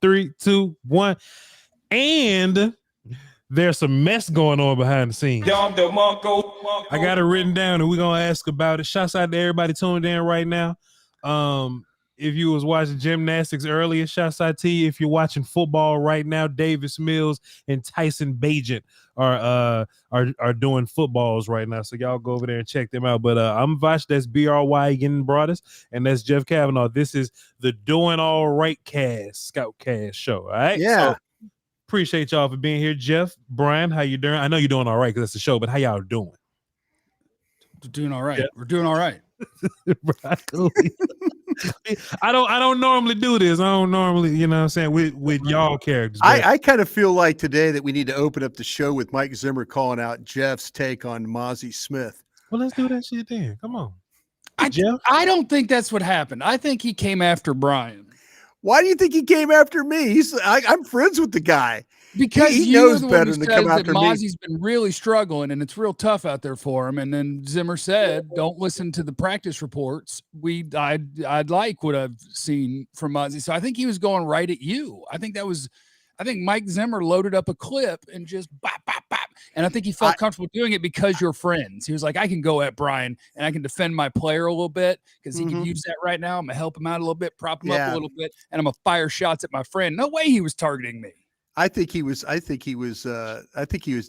3, 2, 1. And there's some mess going on behind the scenes. I got it written down and we're going to ask about it. Shouts out to everybody tuned in right now. If you was watching gymnastics earlier, shouts out to you. If you're watching football right now, Davis Mills and Tyson Bagent are doing footballs right now. So y'all go over there and check them out. But I'm Voch, that's Bryan Broaddus, and that's Jeff Cavanaugh. This is the Doing All Right Scout Cast show. All right. Yeah. So, appreciate y'all for being here. Jeff, Brian, how you doing? I know you're doing all right because that's the show, but how y'all doing? We're doing all right. Yeah. We're doing all right. I don't normally do this. I don't normally, you know what I'm saying, with y'all characters. I kind of feel like today that we need to open up the show with Mike Zimmer calling out Jeff's take on Mozzie Smith. Well, let's do that shit then. Come on. Jeff? I don't think that's what happened. I think he came after Brian. Why do you think he came after me? I'm friends with the guy. Because he knows better than to come after me. Mozzie's been really struggling, and it's real tough out there for him. And then Zimmer said, "Don't listen to the practice reports. I'd like what I've seen from Mozzie." So I think he was going right at you. I think Mike Zimmer loaded up a clip and just bop, bop, bop. And I think he felt comfortable doing it because you're friends. He was like, I can go at Brian and I can defend my player a little bit because he can use that right now. I'm going to help him out a little bit, prop him up a little bit, and I'm going to fire shots at my friend. No way he was targeting me. I think he was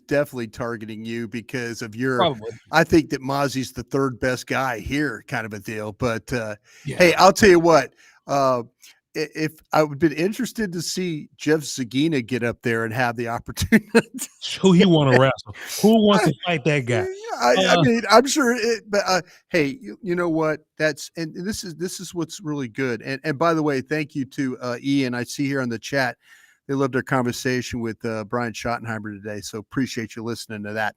definitely targeting you because of your. Probably. I think that Mozzie's the third best guy here, kind of a deal. But hey, I'll tell you what. If I would have been interested to see Jeff Zagina get up there and have the opportunity. Who he want to wrestle? Who wants to fight that guy? I mean, I'm sure. But hey, you know what? This is what's really good. And by the way, thank you to Ian. I see here on the chat. They loved our conversation with Brian Schottenheimer today, so appreciate you listening to that.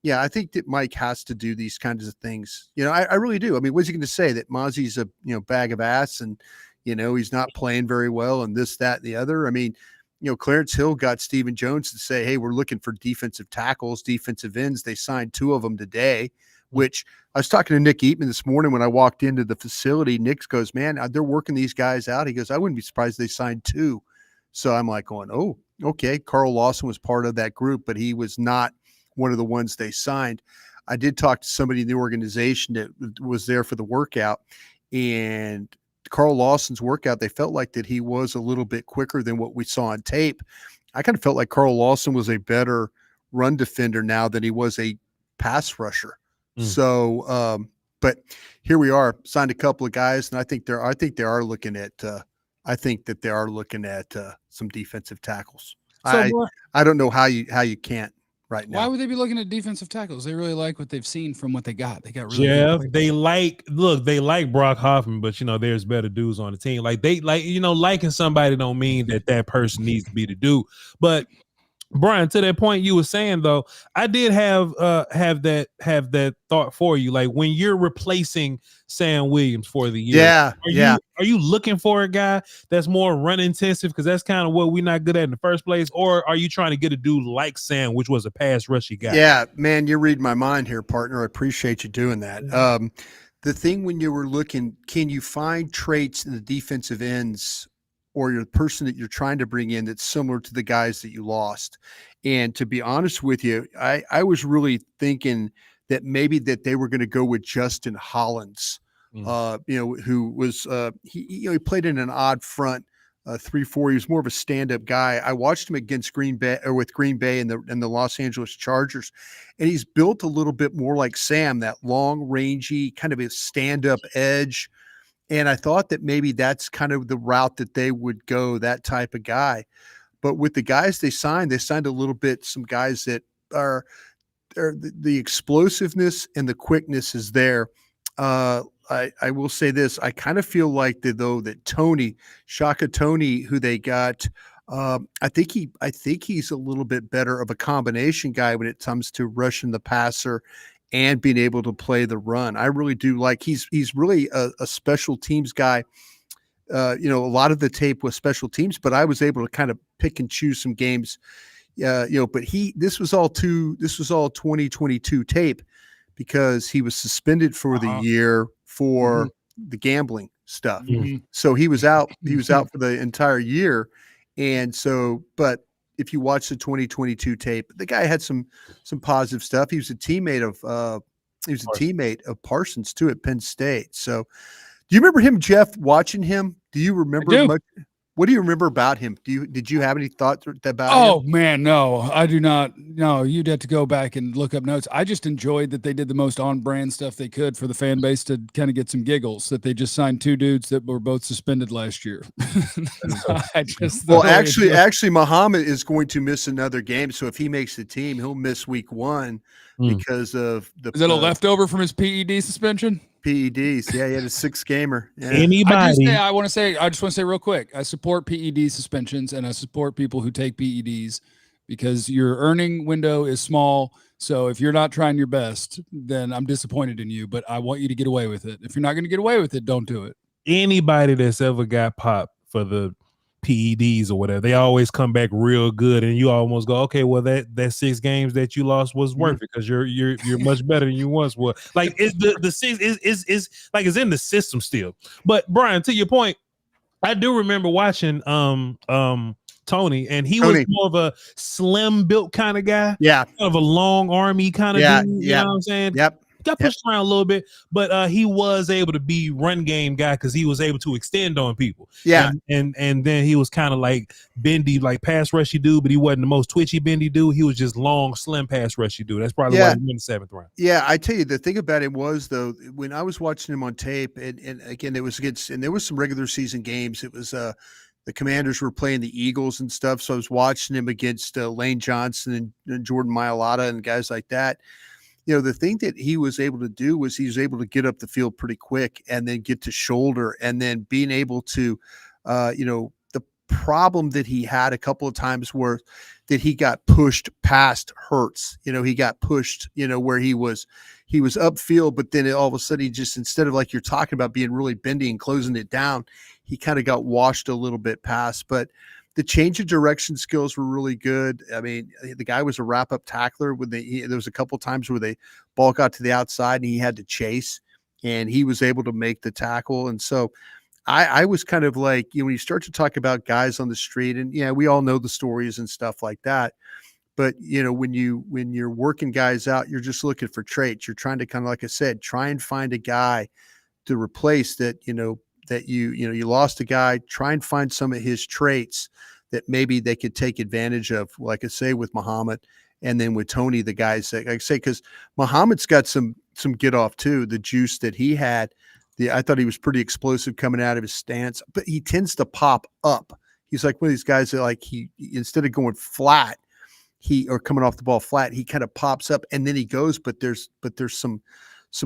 Yeah, I think that Mike has to do these kinds of things. You know, I really do. I mean, what's he going to say? That Mozzie's a bag of ass and he's not playing very well and this, that, and the other. I mean, Clarence Hill got Stephen Jones to say, hey, we're looking for defensive tackles, defensive ends. They signed 2 of them today, which I was talking to Nick Eatman this morning when I walked into the facility. Nick goes, man, they're working these guys out. He goes, I wouldn't be surprised they signed 2. So I'm like going, oh, okay. Carl Lawson was part of that group, but he was not one of the ones they signed. I did talk to somebody in the organization that was there for the workout, and Carl Lawson's workout, they felt like that he was a little bit quicker than what we saw on tape. I kind of felt like Carl Lawson was a better run defender now than he was a pass rusher. So, but here we are, signed a couple of guys, and I think they are looking at some defensive tackles. So I don't know how you can't right now. Why would they be looking at defensive tackles? They really like what they've seen from what they got. They got really Jeff, they like Brock Hoffman, but there's better dudes on the team. Liking somebody don't mean that person needs to be the dude. But Brian, to that point you were saying though, I did have that thought for you. Like when you're replacing Sam Williams for the year, are you looking for a guy that's more run intensive because that's kind of what we're not good at in the first place, or are you trying to get a dude like Sam, which was a pass rushy guy? Yeah, man, you're reading my mind here, partner. I appreciate you doing that. The thing when you were looking, can you find traits in the defensive ends or your person that you're trying to bring in that's similar to the guys that you lost? And to be honest with you, I was really thinking that maybe that they were going to go with Justin Hollins, who was he played in an odd front 3-4. He was more of a stand-up guy. I watched him against Green Bay and the Los Angeles Chargers, and he's built a little bit more like Sam, that long, rangy kind of a stand-up edge. And I thought that maybe that's kind of the route that they would go, that type of guy. But with the guys they signed a little bit, some guys that are the explosiveness and the quickness is there. I will say this. I kind of feel like that Shaka Toney, who they got, I think he's a little bit better of a combination guy when it comes to rushing the passer and being able to play the run. I really do like he's really a special teams guy. A lot of the tape was special teams, but I was able to kind of pick and choose some games. But this was all 2022 tape because he was suspended for the year for the gambling. stuff. Mhm. So he was out for the entire year. And so, but if you watch the 2022 tape, the guy had some positive stuff. He was a teammate of Parsons too at Penn State. So do you remember him, Jeff, watching him? Do you remember do. much? What do you remember about him? Did you have any thoughts about Oh him? man, no, I do not. No, you'd have to go back and look up notes. I just enjoyed that they did the most on-brand stuff they could for the fan base to kind of get some giggles. That they just signed 2 dudes that were both suspended last year. I just Well, thoroughly actually, Muhammad is going to miss another game. So if he makes the team, he'll miss week 1 because of the is that a leftover from his PED suspension? PEDs. Yeah, he had a 6-gamer. Yeah. Anybody? I just want to say real quick. I support PED suspensions and I support people who take PEDs because your earning window is small. So if you're not trying your best, then I'm disappointed in you. But I want you to get away with it. If you're not going to get away with it, don't do it. Anybody that's ever got popped for the PEDs or whatever, they always come back real good, and you almost go, okay, well that 6 games that you lost was worth it because you're much better than you once were. Like it's the 6 is like it's in the system still. But Bryan, to your point, I do remember watching Tony, and he was more of a slim built kind of guy, Yeah. kind of a long army kind of dude. You know what I'm saying? Yep. Got pushed around a little bit, but he was able to be run game guy because he was able to extend on people. Yeah. And then he was kind of like bendy, like pass rushy dude, but he wasn't the most twitchy bendy dude. He was just long, slim pass rushy dude. That's probably why he went in the 7th round. Yeah, I tell you, the thing about him was though, when I was watching him on tape, and again, it was against, and there was some regular season games. It was the Commanders were playing the Eagles and stuff, so I was watching him against Lane Johnson and Jordan Mailata and guys like that. You know, the thing that he was able to do was he was able to get up the field pretty quick and then get to shoulder and then being able to, the problem that he had a couple of times were that he got pushed past Hurts. You know, he got pushed, where he was upfield, but then all of a sudden he just, instead of like you're talking about being really bendy and closing it down, he kind of got washed a little bit past. But the change of direction skills were really good. I mean, the guy was a wrap-up tackler. There was a couple times where the ball got to the outside and he had to chase, and he was able to make the tackle. And so I was kind of like, when you start to talk about guys on the street, and we all know the stories and stuff like that. But when you're working guys out, you're just looking for traits. You're trying to kind of, like I said, try and find a guy to replace that, that you lost a guy, try and find some of his traits that maybe they could take advantage of, like I say, with Muhammad, and then with Tony, the guys that, like I say, because Muhammad's got some get off too, the juice that he had. I thought he was pretty explosive coming out of his stance, but he tends to pop up. He's like one of these guys that, like, he, instead of going flat, or coming off the ball flat, he kind of pops up and then he goes, but there's some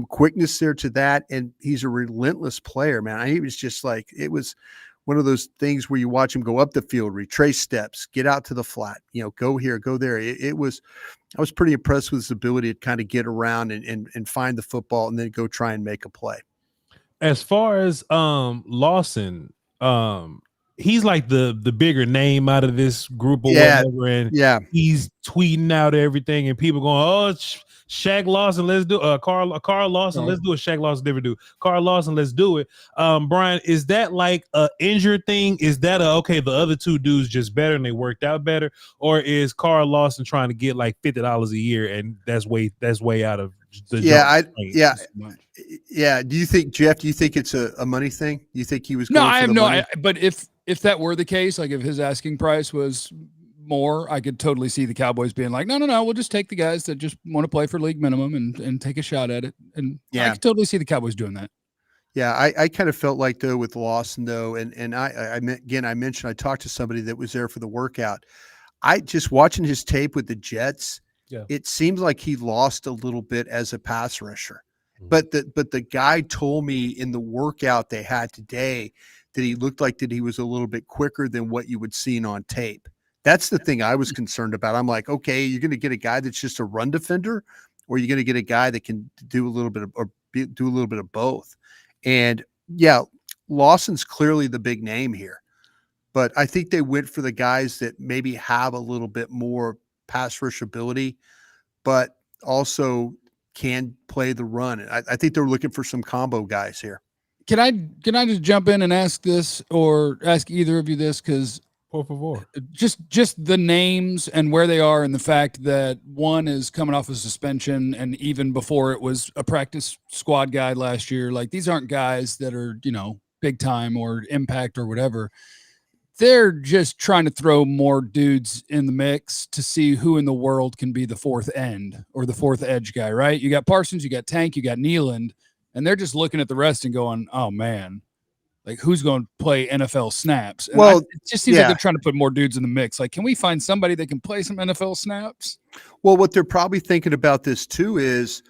quickness there to that. And he's a relentless player, man. He was just like, it was one of those things where you watch him go up the field, retrace steps, get out to the flat, go here, go there. I was pretty impressed with his ability to kind of get around and find the football and then go try and make a play. As far as Lawson, he's like the bigger name out of this group or whatever, and he's tweeting out everything, and people going, "Oh, Shaq Lawson, let's do Carl Lawson, let's do it. Shaq Lawson, never do. Carl Lawson, let's do it." Bryan, is that like a injured thing? Is that okay? The other 2 dudes just better and they worked out better, or is Carl Lawson trying to get like $50 a year and that's way out of the Do you think, Jeff? Do you think it's a money thing? Do you think he was? No, I have no. But if that were the case, like if his asking price was more, I could totally see the Cowboys being like, no, we'll just take the guys that just want to play for league minimum and take a shot at it. And I could totally see the Cowboys doing that. Yeah, I kind of felt like though with Lawson though, and I mentioned I talked to somebody that was there for the workout. I just watching his tape with the Jets. Yeah. It seems like he lost a little bit as a pass rusher, but the guy told me in the workout they had today that he looked like that he was a little bit quicker than what you would see on tape. That's the thing I was concerned about. I'm like, okay, you're going to get a guy that's just a run defender, or you're going to get a guy that can do a little bit of both. And Lawson's clearly the big name here, but I think they went for the guys that maybe have a little bit more pass rush ability, but also can play the run. I think they're looking for some combo guys here. Can I just jump in and ask this, or ask either of you this? Because Por favor. just the names and where they are, and the fact that one is coming off a suspension, and even before it was a practice squad guy last year. Like, these aren't guys that are, big time or impact or whatever. They're just trying to throw more dudes in the mix to see who in the world can be the fourth end or the fourth edge guy, right? You got Parsons, you got Tank, you got Nealand, and they're just looking at the rest and going, oh man, like, who's going to play NFL snaps? And it just seems like they're trying to put more dudes in the mix. Like, can we find somebody that can play some NFL snaps? Well, what they're probably thinking about this too is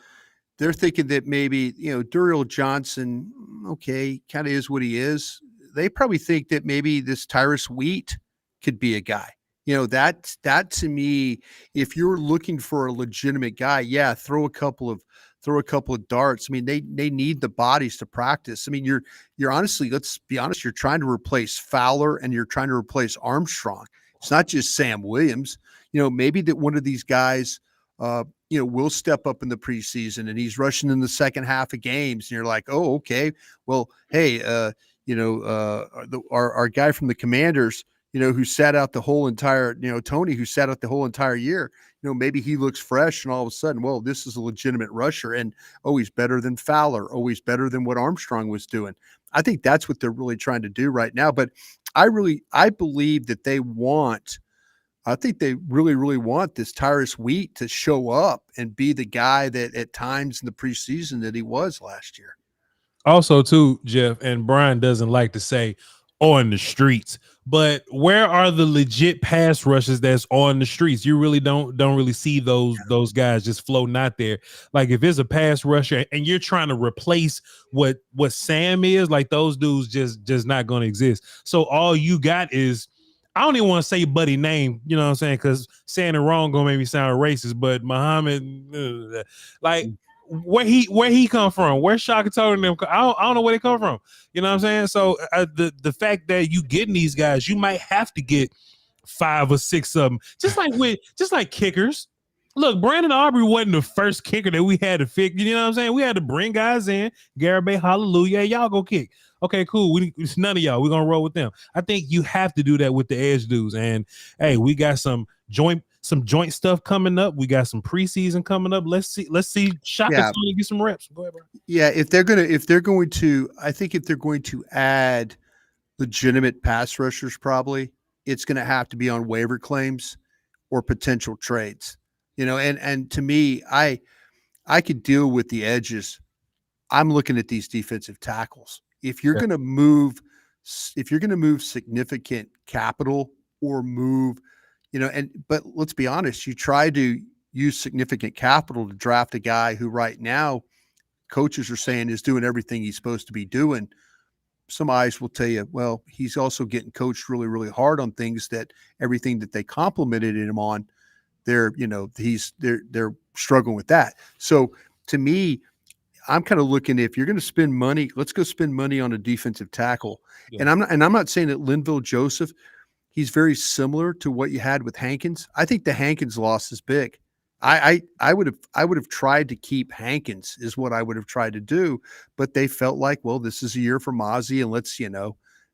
they're thinking that maybe, Duriel Johnson, okay, kind of is what he is. They probably think that maybe this Tyrus Wheat could be a guy. That to me, if you're looking for a legitimate guy, throw a couple of darts. I mean, they need the bodies to practice. I mean, you're honestly, let's be honest, you're trying to replace Fowler and you're trying to replace Armstrong. It's not just Sam Williams. Maybe that one of these guys, will step up in the preseason and he's rushing in the second half of games. And you're like, oh, okay, well, hey, our guy from the Commanders, who sat out the whole entire, Toney, who sat out the whole entire year, maybe he looks fresh and all of a sudden, well, this is a legitimate rusher and, oh, he's better than Fowler. Oh, he's better than what Armstrong was doing. I think that's what they're really trying to do right now. But I believe that I think they really, really want this Tyrus Wheat to show up and be the guy that at times in the preseason that he was last year. Also, too, Jeff, and Brian doesn't like to say on the streets, but where are the legit pass rushes that's on the streets? You really don't really see those guys just floating out there. Like, if it's a pass rusher and you're trying to replace what Sam is, like, those dudes just not going to exist. So all you got is, I don't even want to say buddy name, you know what I'm saying? Because saying it wrong gonna make me sound racist, but Muhammad, like, where he come from, where Shaka Toney them, I don't know where they come from. You know what I'm saying? So the fact that you getting these guys, you might have to get 5 or 6 of them, just like kickers. Look, Brandon Aubrey wasn't the first kicker that we had to fix. You know what I'm saying? We had to bring guys in. Garibay, hallelujah, hey, y'all go kick. Okay, cool. It's none of y'all. We're gonna roll with them. I think you have to do that with the edge dudes. And hey, we got some joint stuff coming up. We got some preseason coming up. Let's see Shaka Toney get some reps. Go ahead, bro. Yeah, if they're going to add legitimate pass rushers, probably it's going to have to be on waiver claims or potential trades. And to me, I could deal with the edges. I'm looking at these defensive tackles. If you're going to move significant capital or move, but let's be honest, you try to use significant capital to draft a guy who right now coaches are saying is doing everything he's supposed to be doing. Some eyes will tell you, well, he's also getting coached really, really hard on things that everything that they complimented him on, they're struggling with that. So to me, I'm kind of looking, if you're going to spend money, let's go spend money on a defensive tackle. Yeah. And I'm not saying that Linville Joseph, he's very similar to what you had with Hankins. I think the Hankins loss is big. I would have tried to keep Hankins, is what I would have tried to do, but they felt like, well, this is a year for Mozzie, and let's,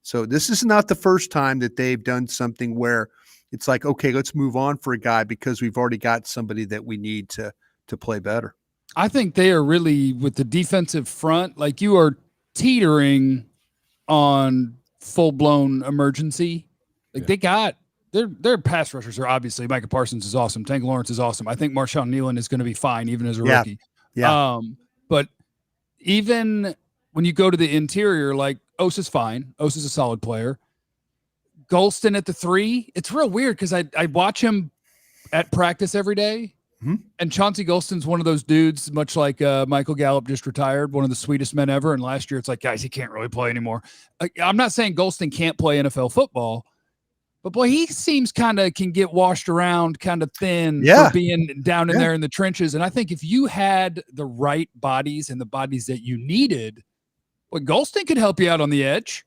so this is not the first time that they've done something where it's like, okay, let's move on for a guy because we've already got somebody that we need to play better. I think they are really, with the defensive front, like, you are teetering on full-blown emergency. Like, they got their pass rushers are obviously, Micah Parsons is awesome. Tank Lawrence is awesome. I think Marshawn Nealand is going to be fine, even as a rookie. Yeah. But even when you go to the interior, like, Osa's fine. Osa's a solid player. Golston at the 3, it's real weird because I watch him at practice every day. Mm-hmm. And Chauncey Golston's one of those dudes, much like Michael Gallup just retired, one of the sweetest men ever. And last year, it's like, guys, he can't really play anymore. I'm not saying Golston can't play NFL football, but boy, he seems kind of can get washed around, kind of thin for being down in there in the trenches. And I think if you had the right bodies and the bodies that you needed, well, Golston could help you out on the edge.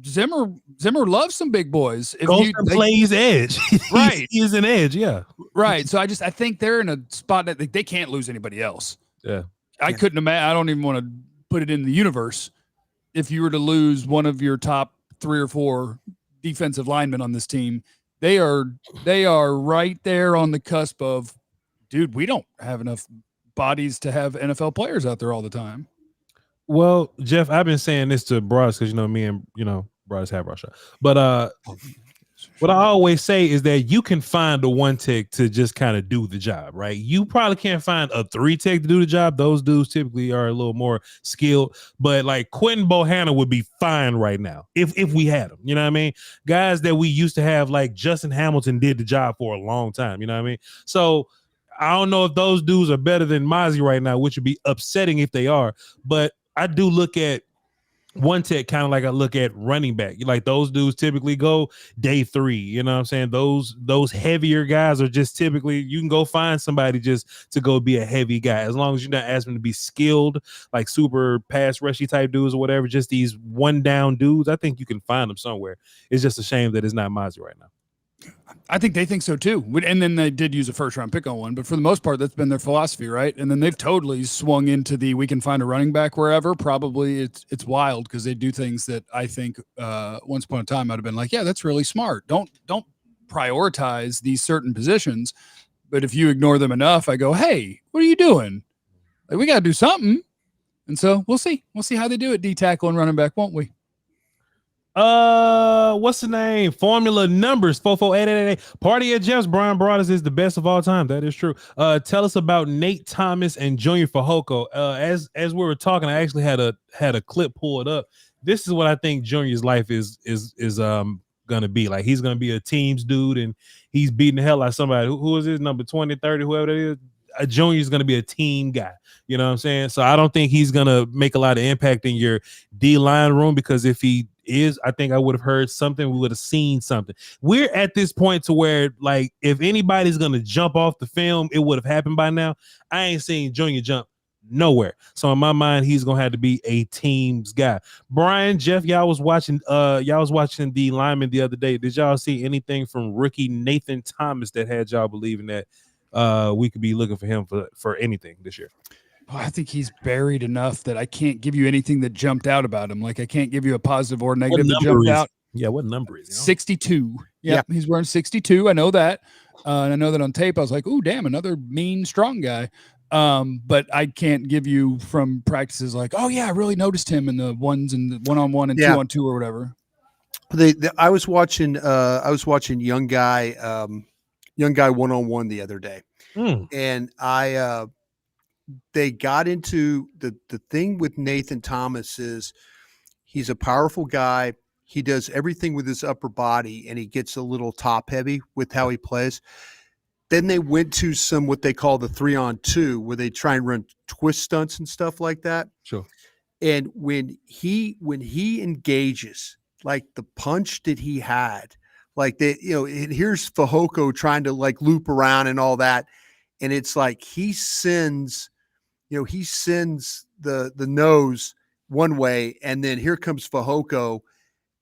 Zimmer loves some big boys. If Golston plays edge, right? He is an edge, yeah, right. So I think they're in a spot that they can't lose anybody else. Yeah, I couldn't imagine. I don't even want to put it in the universe if you were to lose one of your top 3 or 4 defensive linemen on this team, they are right there on the cusp of, dude, we don't have enough bodies to have NFL players out there all the time. Well, Jeff, I've been saying this to Broaddus because me and Broaddus have our shot. But what I always say is that you can find a 1 tech to just kind of do the job, right? You probably can't find a 3 tech to do the job. Those dudes typically are a little more skilled, but like Quentin Bohanna would be fine right now if we had him. You know what I mean? Guys that we used to have, like Justin Hamilton, did the job for a long time. You know what I mean? So I don't know if those dudes are better than Mozzie right now, which would be upsetting if they are. But I do look at 1 tech kind of like I look at running back. Like those dudes typically go day 3. You know what I'm saying? Those heavier guys are just typically, you can go find somebody just to go be a heavy guy. As long as you're not asking them to be skilled, like super pass rushy type dudes or whatever, just these 1 down dudes, I think you can find them somewhere. It's just a shame that it's not Mozzie right now. I think they think so too. And then they did use a 1st-round pick on one, but for the most part, that's been their philosophy, right? And then they've totally swung into we can find a running back wherever. Probably it's wild because they do things that I think once upon a time I'd have been like, yeah, that's really smart. Don't prioritize these certain positions, but if you ignore them enough, I go, hey, what are you doing? Like, we got to do something. And so we'll see how they do it. D tackle and running back, won't we? What's the name? Formula numbers 44888. Party at Jeff's. Bryan Broaddus is the best of all time. That is true. Tell us about Nate Thomas and Junior Fehoko. As we were talking, I actually had a clip pulled up. This is what I think Junior's life is gonna be like. He's gonna be a teams dude, and he's beating the hell out of somebody. Who is his number 20, 30, whoever it is? Junior's going to be a team guy. You know what I'm saying? So I don't think he's going to make a lot of impact in your D-line room, because if he is, I think I would have heard something. We would have seen something. We're at this point to where, like, if anybody's going to jump off the film, it would have happened by now. I ain't seen Junior jump nowhere. So in my mind, he's going to have to be a team's guy. Brian, Jeff, y'all was watching the lineman the other day. Did y'all see anything from rookie Nathan Thomas that had y'all believing that we could be looking for him for anything this year? Oh, I think he's buried enough that I can't give you anything that jumped out about him. Like, I can't give you a positive or negative that jumped out. Yeah, what number is he? 62. Yeah, he's wearing 62. I know that. And I know that on tape, I was like, ooh, damn, another mean, strong guy. But I can't give you from practices like, oh, yeah, I really noticed him in the ones and the 1-on-1 and 2-on-2 or whatever. I was watching young guy 1-on-1 the other day. And they got into the thing with Nathan Thomas is he's a powerful guy. He does everything with his upper body, and he gets a little top heavy with how he plays. Then they went to some what they call the 3-on-2, where they try and run twist stunts and stuff like that. Sure. And when he engages, like the punch that he had, like they, and here's Fehoko trying to like loop around and all that. And it's like he sends the nose one way, and then here comes Fehoko,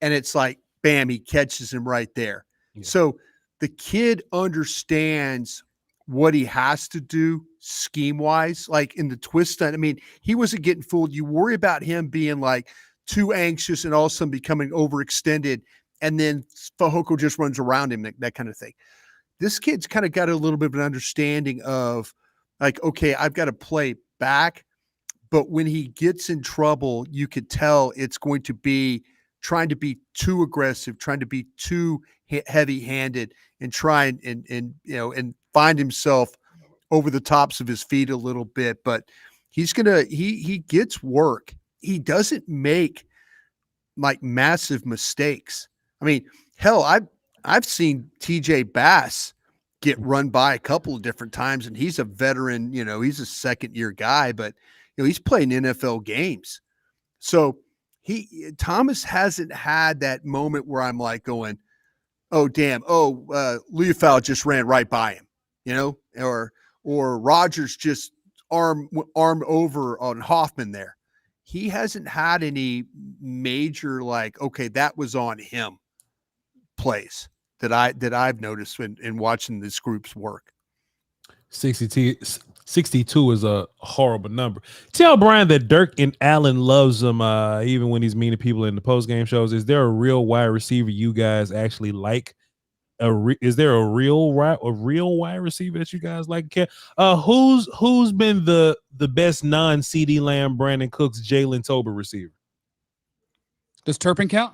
and it's like, bam, he catches him right there. Yeah. So the kid understands what he has to do scheme-wise, like in the twist stunt. I mean, he wasn't getting fooled. You worry about him being like too anxious and all of a sudden becoming overextended, and then Fehoko just runs around him, that kind of thing. This kid's kind of got a little bit of an understanding of like, okay, I've got to play back, but when he gets in trouble, you could tell it's going to be trying to be too aggressive, trying to be too heavy-handed, and try and find himself over the tops of his feet a little bit. But he gets work. He doesn't make like massive mistakes. I mean, hell, I've seen TJ Bass get run by a couple of different times, and he's a veteran, he's a second-year guy, but he's playing NFL games. So Thomas hasn't had that moment where I'm like going, oh, damn, Leofau just ran right by him, or Rodgers just arm over on Hoffman there. He hasn't had any major like, okay, that was on him plays that I've noticed in watching this group's work. 62 is a horrible number. Tell Brian that Dirk and Allen loves him, even when he's mean to people in the post-game shows. Is there a real wide receiver you guys actually like? Is there a real wide receiver that you guys like? Who's been the best non-CD Lamb, Brandon Cooks, Jalen Tolbert receiver? Does Turpin count?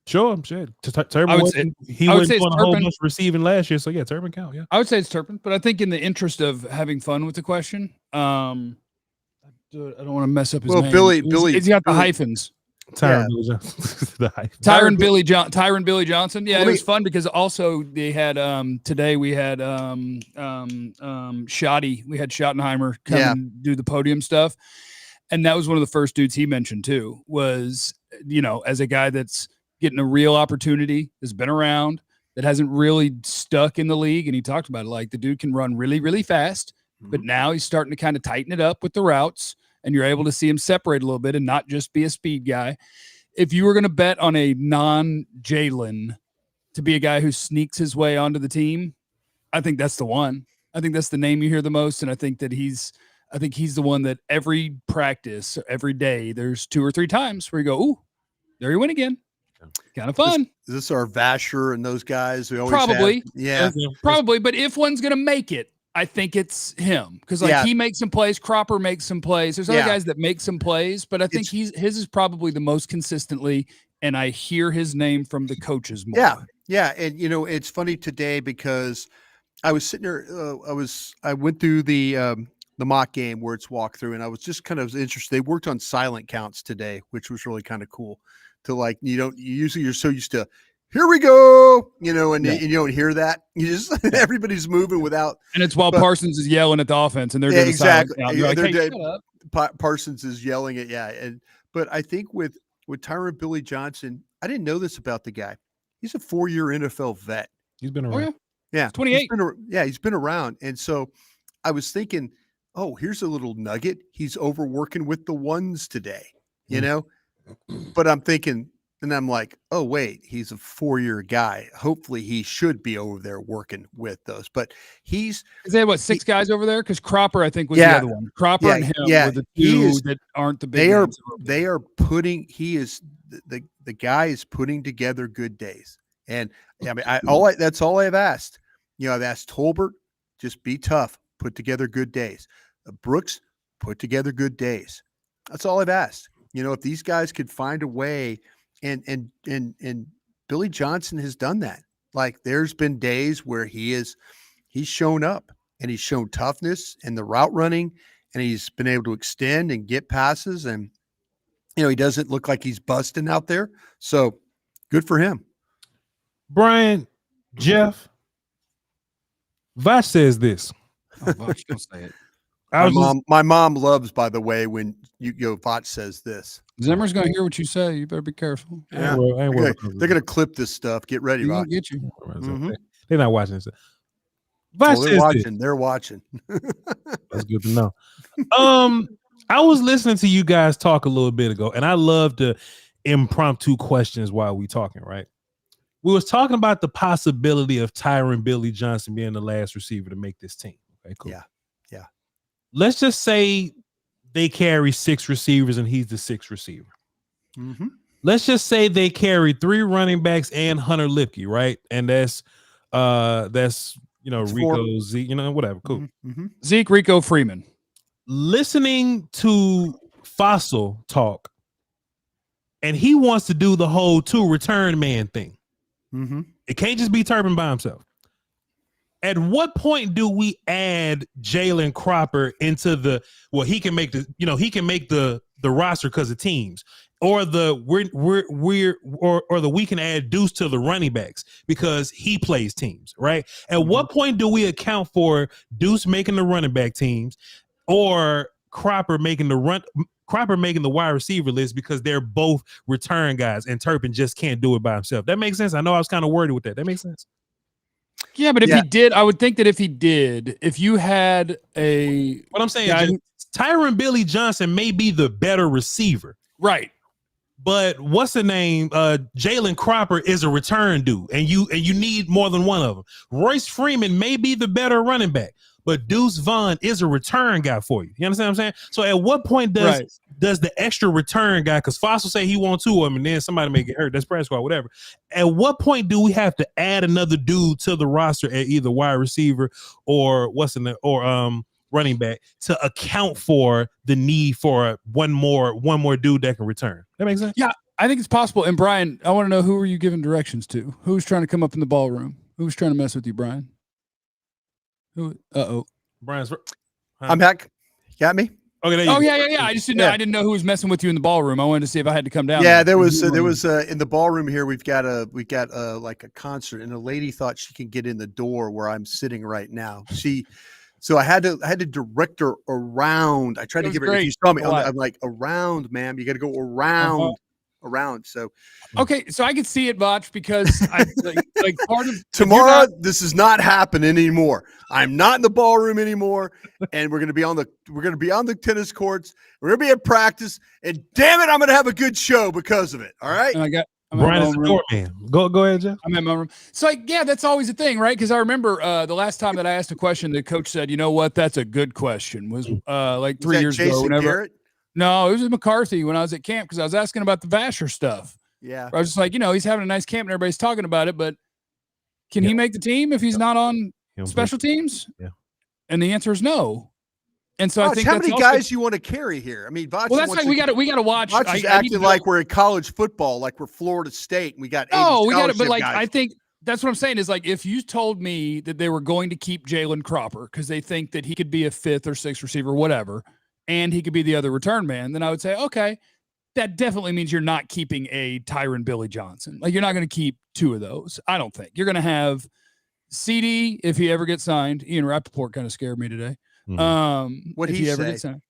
Sure. Turpin wasn't doing a whole bunch of receiving last year, so yeah, Turpin count. Yeah, I would say it's Turpin, but I think in the interest of having fun with the question, I don't want to mess up his name. He's got the hyphens. Tyron Billy Johnson. Yeah, it was fun because also they had today we had Shoddy. We had Schottenheimer come and do the podium stuff. And that was one of the first dudes he mentioned too, was, as a guy that's getting a real opportunity, has been around, that hasn't really stuck in the league. And he talked about it, like the dude can run really, really fast, but now he's starting to kind of tighten it up with the routes. And you're able to see him separate a little bit and not just be a speed guy. If you were going to bet on a non-Jalen to be a guy who sneaks his way onto the team, I think that's the one. I think that's the name you hear the most, and I think he's the one that every practice, every day, there's 2 or 3 times where you go, ooh, there he went again. Kind of fun. Is this our Vasher and those guys? We always probably. Probably. But if one's going to make it, I think it's him because he makes some plays. Cropper makes some plays. There's other guys that make some plays, but I think his is probably the most consistently. And I hear his name from the coaches more. Yeah. And it's funny today because I was sitting there. I went through the mock game where it's walkthrough, and I was just kind of interested. They worked on silent counts today, which was really kind of cool. To usually you're so used to, here we go, and you don't hear that. You just everybody's moving without. And it's while Parsons is yelling at the offense, and they're doing exactly. Like, hey, shut up. Parsons is yelling at but I think with Tyron Billy Johnson, I didn't know this about the guy. He's a 4-year NFL vet. He's been around. Yeah, 28. He's been around, and so I was thinking, oh, here's a little nugget. He's overworking with the ones today, But I'm thinking. And I'm like, oh, wait, he's a 4-year guy. Hopefully he should be over there working with those. But is there 6 guys over there? Because Cropper, I think, was the other one. Cropper and him were the two that aren't the big ones. They are putting, the guy is putting together good days. And I mean, that's all I've asked. I've asked Tolbert, just be tough, put together good days. Brooks, put together good days. That's all I've asked. If these guys could find a way. And Billy Johnson has done that. Like there's been days where he's shown up and he's shown toughness and the route running, and he's been able to extend and get passes, and he doesn't look like he's busting out there. So good for him. Brian, Jeff, Voch says this. Oh, Voch, don't say it. My mom loves, by the way, when Voch says this. Zimmer's going to hear what you say. You better be careful. Yeah. They're going to clip this stuff. Get ready, Voch. Get you. Mm-hmm. They're not watching this. They're watching. That's good to know. I was listening to you guys talk a little bit ago, and I love the impromptu questions while we talking, right? We was talking about the possibility of Tyron Billy Johnson being the last receiver to make this team. Okay, cool. Yeah. Let's just say they carry 6 receivers and he's the 6th receiver. Mm-hmm. Let's just say they carry 3 running backs and Hunter Lipke, right? And that's Rico, Zeke, whatever. Cool. Mm-hmm. Zeke, Rico, Freeman. Listening to Fossil talk, and he wants to do the whole 2 return man thing. Mm-hmm. It can't just be Turpin by himself. At what point do we add Jalen Cropper into he can make the roster because of teams, or we can add Deuce to the running backs because he plays teams, right? At what point do we account for Deuce making the running back teams, or Cropper making the wide receiver list because they're both return guys and Turpin just can't do it by himself? That makes sense. I know I was kind of worried with that. That makes sense. Yeah, but if he did, I would think that if you had what I'm saying, Tyron Billy Johnson may be the better receiver. Right. But what's the name? Jalen Cropper is a return dude, and you need more than one of them. Royce Freeman may be the better running back, but Deuce Vaughn is a return guy for you. You understand what I'm saying? So at what point does the extra return guy, because Foss will say he wants 2 of them and then somebody may get hurt, that's practice squad, whatever. At what point do we have to add another dude to the roster at either wide receiver or running back to account for the need for one more dude that can return? That makes sense? Yeah, I think it's possible. And Brian, I want to know, who are you giving directions to? Who's trying to come up in the ballroom? Who's trying to mess with you, Brian? Brian's. I'm back. Got me? Okay. There you go. Yeah. I just didn't know. I didn't know who was messing with you in the ballroom. I wanted to see if I had to come down. Yeah, there was in the ballroom here. We got like a concert, and a lady thought she can get in the door where I'm sitting right now. So I had to direct her around. I tried to give her. If you saw me, I'm like, around, ma'am. You got to go around. Around. So okay, so I could see it, Voch, because I like part of tomorrow. This is not happening anymore. I'm not in the ballroom anymore, and we're gonna be on the tennis courts. We're gonna be at practice, and damn it, I'm gonna have a good show because of it. All right. And Brian is the door man. Go ahead, Jeff. I'm in my room. So that's always a thing, right? Because I remember the last time that I asked a question, the coach said, "You know what? That's a good question." Was like 3 years ago. Whenever. Garrett? No, it was with McCarthy when I was at camp, because I was asking about the Vasher stuff. Yeah. I was just like, he's having a nice camp and everybody's talking about it, but can he make the team if he's not on special teams? Yeah. And the answer is no. And so Voch, I think how many guys you want to carry here? I mean, Voch, well, that's like we got to watch. Voch is acting like we're in college football, like we're Florida State, and we got but like guys. I think that's what I'm saying is, like, if you told me that they were going to keep Jalen Cropper because they think that he could be a 5th or 6th receiver, whatever, and he could be the other return man, then I would say, okay, that definitely means you're not keeping a Tyron Billy Johnson. Like, you're not going to keep 2 of those. I don't think. You're going to have CD if he ever gets signed. Ian Rappaport kind of scared me today. What if he ever say? gets signed.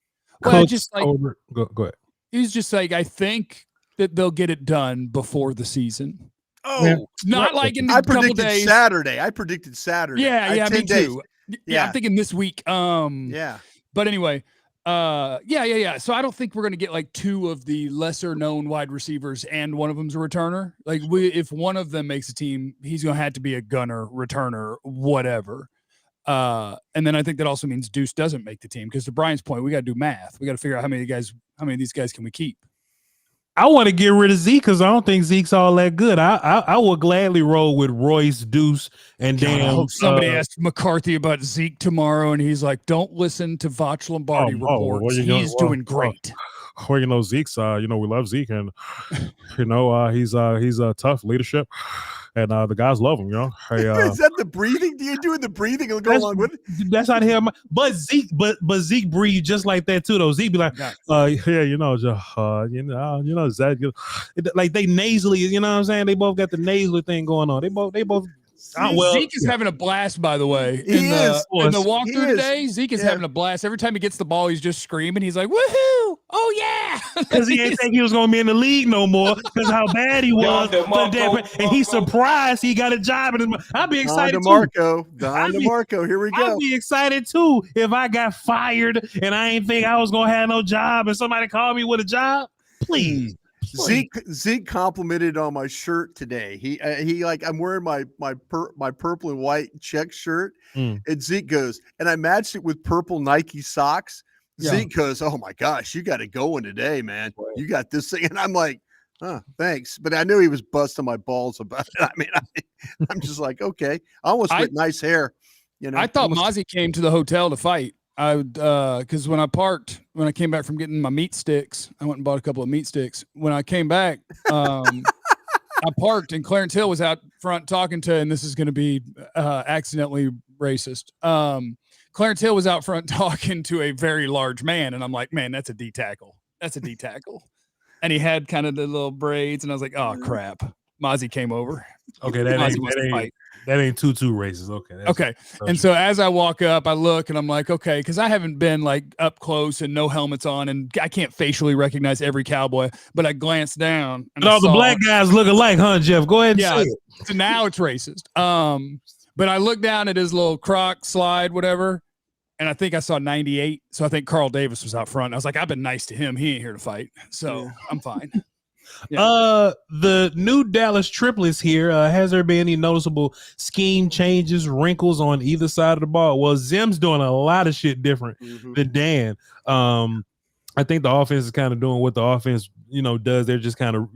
Well, just like go ahead. He's just like, I think that they'll get it done before the season. Oh, not like in a couple days. I predicted Saturday. Yeah, me days. too. Yeah, I'm thinking this week. Yeah. But anyway, yeah. So I don't think we're going to get like 2 of the lesser known wide receivers and one of them's a returner. Like, if one of them makes a team, he's going to have to be a gunner, returner, whatever. And then I think that also means Deuce doesn't make the team, because to Brian's point, we got to do math. We got to figure out how many of these guys can we keep. I want to get rid of Zeke because I don't think Zeke's all that good. I will gladly roll with Royce, Deuce, and Dan. I hope somebody asked McCarthy about Zeke tomorrow, and he's like, "Don't listen to Voch Lombardi reports. He's doing great." Well, Zeke's. We love Zeke, and he's tough leadership, and the guys love him. Hey, is that the breathing? Do you doing the breathing and go along with it? That's how the hell. But Zeke breathes just like that too. Though Zeke be like, Zach, like they nasally. You know what I'm saying? They both got the nasally thing going on. They both. Zeke is having a blast, by the way. In the walkthrough today, Zeke is having a blast. Every time he gets the ball, he's just screaming. He's like, "Woohoo! Oh yeah!" Because he ain't think he was gonna be in the league no more because how bad he was. And he's surprised he got a job. I'd be excited Don DeMarco, here we go. I'd be excited too if I got fired and I ain't think I was gonna have no job and somebody called me with a job. Please. Zeke complimented on my shirt today. He like, I'm wearing my purple and white check shirt, and Zeke goes, and I matched it with purple Nike socks. Yeah. Zeke goes, "Oh my gosh, you got it going today, man. You got this thing." And I'm like, "Oh, thanks." But I knew he was busting my balls about it. I mean, I'm just like, okay. I almost went nice hair. I thought Mozzie came to the hotel to fight. Because when I came back from getting my meat sticks, I went and bought a couple of meat sticks. When I came back, I parked and Clarence Hill was out front talking to, and this is going to be accidentally racist. Clarence Hill was out front talking to a very large man, and I'm like, man, that's a D tackle. That's a D tackle. And he had kind of the little braids, and I was like, oh crap. Mozzie came over. Okay, that ain't too racist. Okay. And so as I walk up, I look and I'm like, okay, because I haven't been like up close and no helmets on, and I can't facially recognize every Cowboy. But I glanced down, and all the black guys look alike, huh, Jeff? Go ahead. And say it. So now it's racist. But I looked down at his little Croc slide, whatever, and I think I saw 98. So I think Carl Davis was out front. I was like, I've been nice to him. He ain't here to fight, so I'm fine. The new Dallas triplets here. Has there been any noticeable scheme changes, wrinkles on either side of the ball? Well, Zim's doing a lot of shit different than Dan. I think the offense is kind of doing what the offense, does. They're just kind of,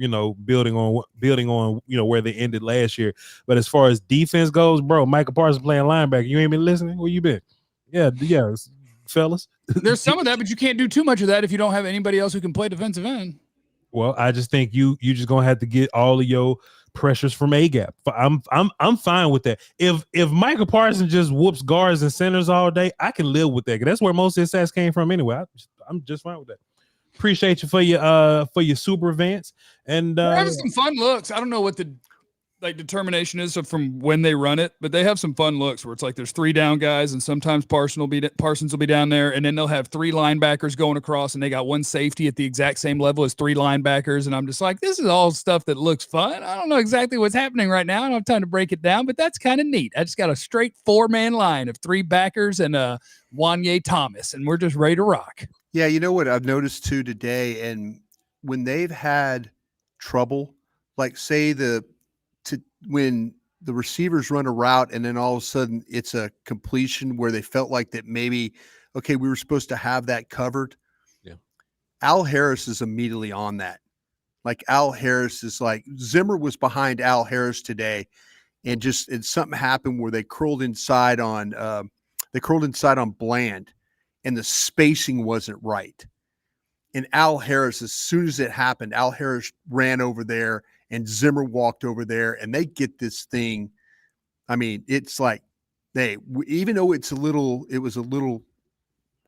building on, where they ended last year. But as far as defense goes, bro, Michael Parsons playing linebacker. You ain't been listening? Where you been? Yeah, fellas. There's some of that, but you can't do too much of that if you don't have anybody else who can play defensive end. Well, I just think you just gonna have to get all of your pressures from A-gap. I'm fine with that. If Michael Parsons just whoops guards and centers all day, I can live with that. That's where most of his stats came from anyway. I'm just fine with that. Appreciate you for your super Vance. And they're having some fun looks. I don't know what the determination is from when they run it, but they have some fun looks where it's like there's 3 down guys, and sometimes Parsons will be down there, and then they'll have 3 linebackers going across, and they got 1 safety at the exact same level as 3 linebackers. And I'm just like, this is all stuff that looks fun. I don't know exactly what's happening right now. I don't have time to break it down, but that's kind of neat. I just got a straight 4-man line of 3 backers and Wanye Thomas, and we're just ready to rock. Yeah, you know what I've noticed too today, and when they've had trouble, like say when the receivers run a route and then all of a sudden it's a completion where they felt like that maybe, okay, we were supposed to have that covered. Yeah. Al Harris is immediately on that. Like Al Harris is like, Zimmer was behind Al Harris today, and something happened where they curled inside on Bland, and the spacing wasn't right. And Al Harris, as soon as it happened, Al Harris ran over there, and Zimmer walked over there, and they get this thing. I mean, it's like even though it was a little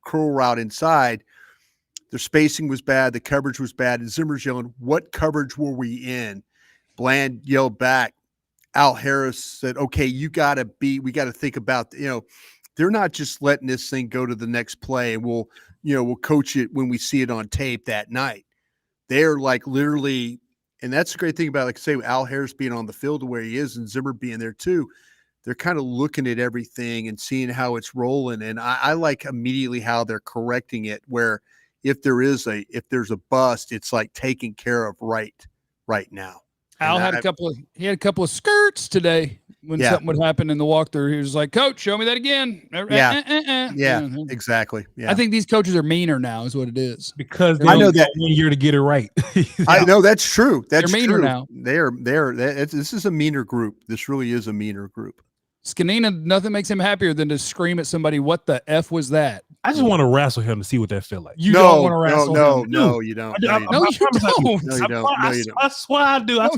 curl route inside, their spacing was bad, the coverage was bad, and Zimmer's yelling, "What coverage were we in?" Bland yelled back. Al Harris said, "Okay, we got to think about, they're not just letting this thing go to the next play, and we'll coach it when we see it on tape that night." They're like literally. And that's the great thing about, like say, Al Harris being on the field where he is and Zimmer being there too. They're kind of looking at everything and seeing how it's rolling. And I like immediately how they're correcting it, where if there's a bust, it's like taken care of right now. Al had a couple of skirts today when something would happen in the walkthrough. He was like, "Coach, show me that again." Yeah, exactly. Yeah. I think these coaches are meaner now, is what it is. Because I know that 1 year to get it right. I know that's true. They're meaner now. This is a meaner group. This really is a meaner group. Scanina, nothing makes him happier than to scream at somebody, "What the F was that?" I just want to wrestle him to see what that feel like. You don't want to wrestle him. No, you don't. No, you don't. I swear I do. I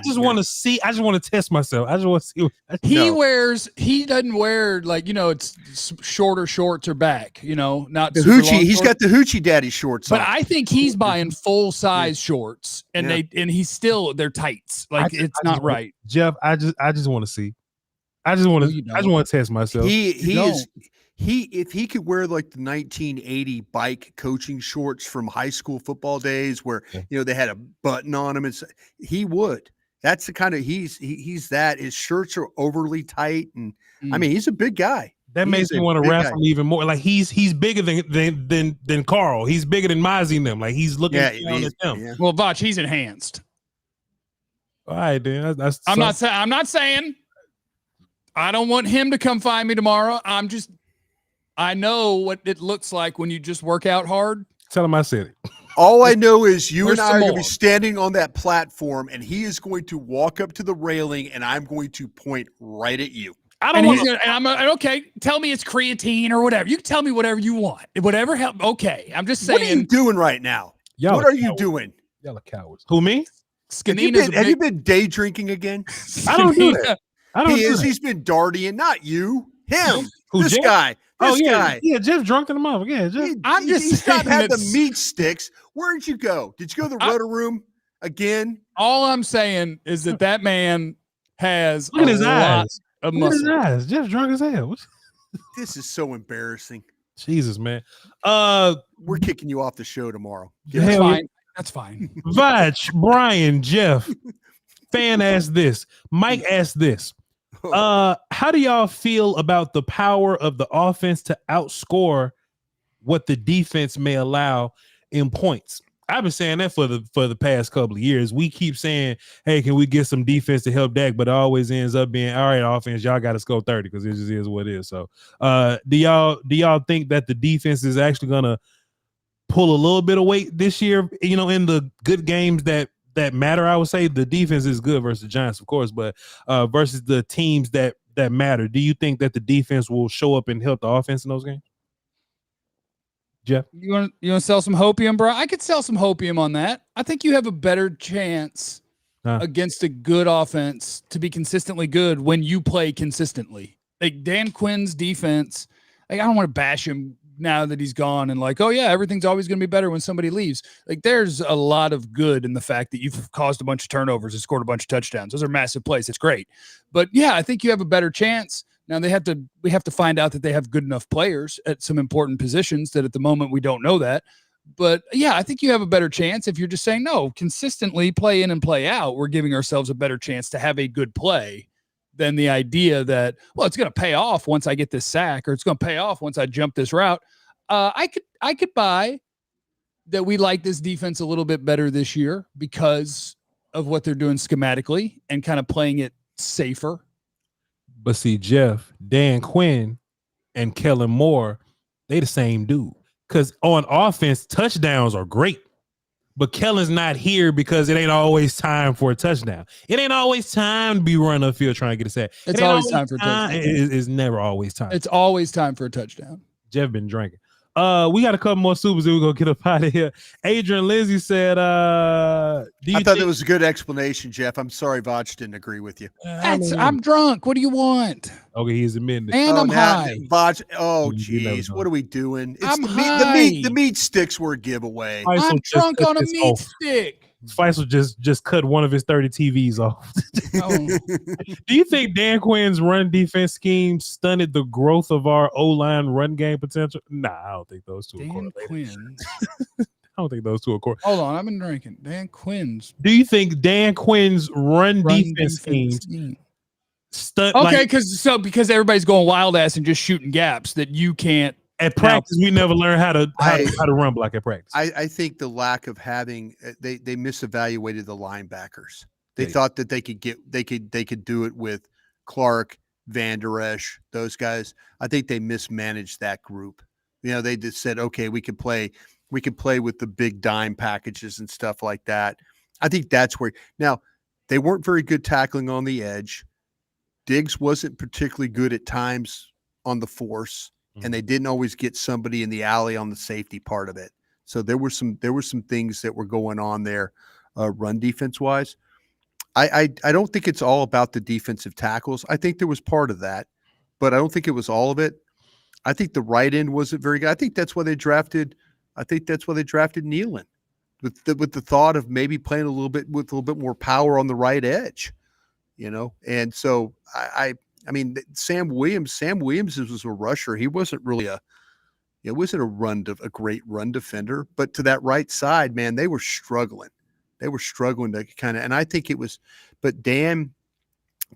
just want to see. I just want to test myself. I just want to see. He doesn't wear it's shorter shorts or back, not the hoochie. He's got the hoochie daddy shorts. But I think he's buying full size shorts, and they're tights. Like it's not right. Jeff, I just want to see. I just want to test myself. If he could wear like the 1980 bike coaching shorts from high school football days where they had a button on them, he would. That's the kind of he's that. His shirts are overly tight, and I mean he's a big guy. That makes me want to wrestle even more. Like he's bigger than Carl. He's bigger than Mozzie and them. Like he's looking down at them. Yeah. Well, Voch, he's enhanced. All right, then. I'm not saying. I don't want him to come find me tomorrow. I know what it looks like when you just work out hard. Tell him I said it. All I know is you and I are going to be standing on that platform, and he is going to walk up to the railing, and I'm going to point right at you. Okay, tell me it's creatine or whatever. You can tell me whatever you want. Whatever help. Okay, I'm just saying. What are you doing right now? What are you doing? Y'all are cowards. Who, me? Have you been day drinking again? I don't do that. He's been dartying, not you. Him. This guy. This guy. Yeah, Jeff's drunk in the mouth. Yeah, Jeff. He's not had the meat sticks. Where'd you go? Did you go to the rudder room again? All I'm saying is that man has Look at his eyes. Of muscle. Look at his eyes. Jeff's drunk as hell. This is so embarrassing. Jesus, man. We're kicking you off the show tomorrow. That's fine. Voch, Bryan, Jeff. Fan asked this. Mike asked this. How do y'all feel about the power of the offense to outscore what the defense may allow in points? I've been saying that for the past couple of years. We keep saying, "Hey, can we get some defense to help Dak?" But it always ends up being, "All right, offense, y'all got to score 30 because it just is what it is." So, do y'all think that the defense is actually gonna pull a little bit of weight this year? You know, in the good games that matter, I would say the defense is good versus the Giants, of course, but versus the teams that matter. Do you think that the defense will show up and help the offense in those games? Jeff, you want to sell some hopium, bro? I could sell some hopium on that. I think you have a better chance against a good offense to be consistently good when you play consistently. Like Dan Quinn's defense, like I don't want to bash him now that he's gone and like, oh yeah, everything's always going to be better when somebody leaves. Like there's a lot of good in the fact that you've caused a bunch of turnovers and scored a bunch of touchdowns. Those are massive plays. It's great. But yeah, I think you have a better chance. Now we have to find out that they have good enough players at some important positions that at the moment we don't know that. But yeah, I think you have a better chance if you're just saying, no, consistently play in and play out. We're giving ourselves a better chance to have a good play than the idea that, well, it's going to pay off once I get this sack or it's going to pay off once I jump this route. I could buy that we like this defense a little bit better this year because of what they're doing schematically and kind of playing it safer. But see, Jeff, Dan Quinn and Kellen Moore, they the same dude. Because on offense, touchdowns are great. But Kellen's not here because it ain't always time for a touchdown. It ain't always time to be running up field trying to get a sack. It's always time for a touchdown. It's never always time. It's always time for a touchdown. Jeff been drinking. We got a couple more supers and we're gonna get up out of here. Adrian Lindsay said, I thought that was a good explanation, Jeff. I'm sorry Voch didn't agree with you. I'm drunk. What do you want? Okay, he's admitting it. And I'm high. Voch, geez, what are we doing? It's I'm the meat sticks were a giveaway. I'm drunk on a meat stick. Faisal just cut one of his 30 TVs off. Do you think Dan Quinn's run defense scheme stunted the growth of our O-line run game potential? Nah, I don't think those two are correlated. Quinn. I don't think those two are correlated. Hold on, I've been drinking. Dan Quinn's. Do you think Dan Quinn's run defense scheme stunt? Okay, because everybody's going wild ass and just shooting gaps that you can't. At practice, we never learn how to run block at practice. I think the lack of having they misevaluated the linebackers. They thought that they could do it with Clark, Van Der Esch, those guys. I think they mismanaged that group. You know, they just said, okay, we could play with the big dime packages and stuff like that. I think that's where now they weren't very good tackling on the edge. Diggs wasn't particularly good at times on the force. And they didn't always get somebody in the alley on the safety part of it. So there were some things that were going on there, run defense wise. I don't think it's all about the defensive tackles. I think there was part of that, but I don't think it was all of it. I think the right end wasn't very good. I think that's why they drafted Nealon with the thought of maybe playing a little bit more power on the right edge, you know. And so I mean, Sam Williams was a rusher. He wasn't really a great run defender, but to that right side, man, they were struggling. They were struggling to kind of, and I think it was, but Dan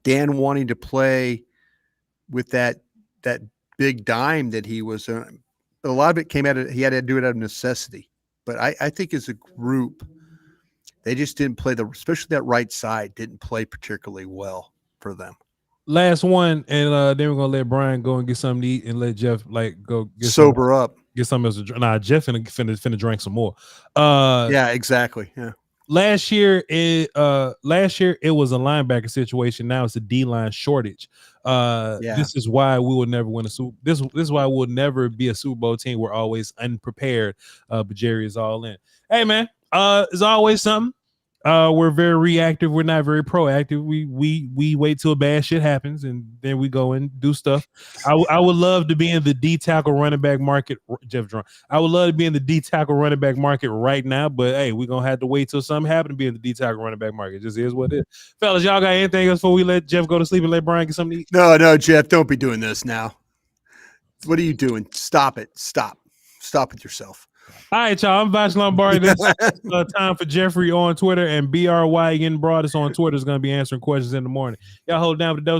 wanting to play with that big dime that he was, a lot of it came out of, he had to do it out of necessity. But I think as a group, they just didn't play especially that right side didn't play particularly well for them. Last one, and then we're gonna let Bryan go and get something to eat, and let Jeff go get sober up, get something else to drink. Nah, Jeff finna drink some more. Yeah, exactly. Yeah. Last year it was a linebacker situation. Now it's a D-line shortage. This is why we will never win a Super. This is why we'll never be a Super Bowl team. We're always unprepared. But Jerry is all in. Hey man, it's always something. We're very reactive. We're not very proactive. We wait till bad shit happens and then we go and do stuff. I would love to be in the D tackle running back market. Jeff Drunk. I would love to be in the D tackle running back market right now, but hey, we're gonna have to wait till something happens to be in the D tackle running back market. It just is what it is. Fellas, y'all got anything else before we let Jeff go to sleep and let Bryan get something to eat? No, Jeff, don't be doing this now. What are you doing? Stop it. Stop with yourself. All right, y'all. I'm Voch Lombardi. This is time for Jeffrey on Twitter, and Bryan Broaddus on Twitter is going to be answering questions in the morning. Y'all hold down with the dose.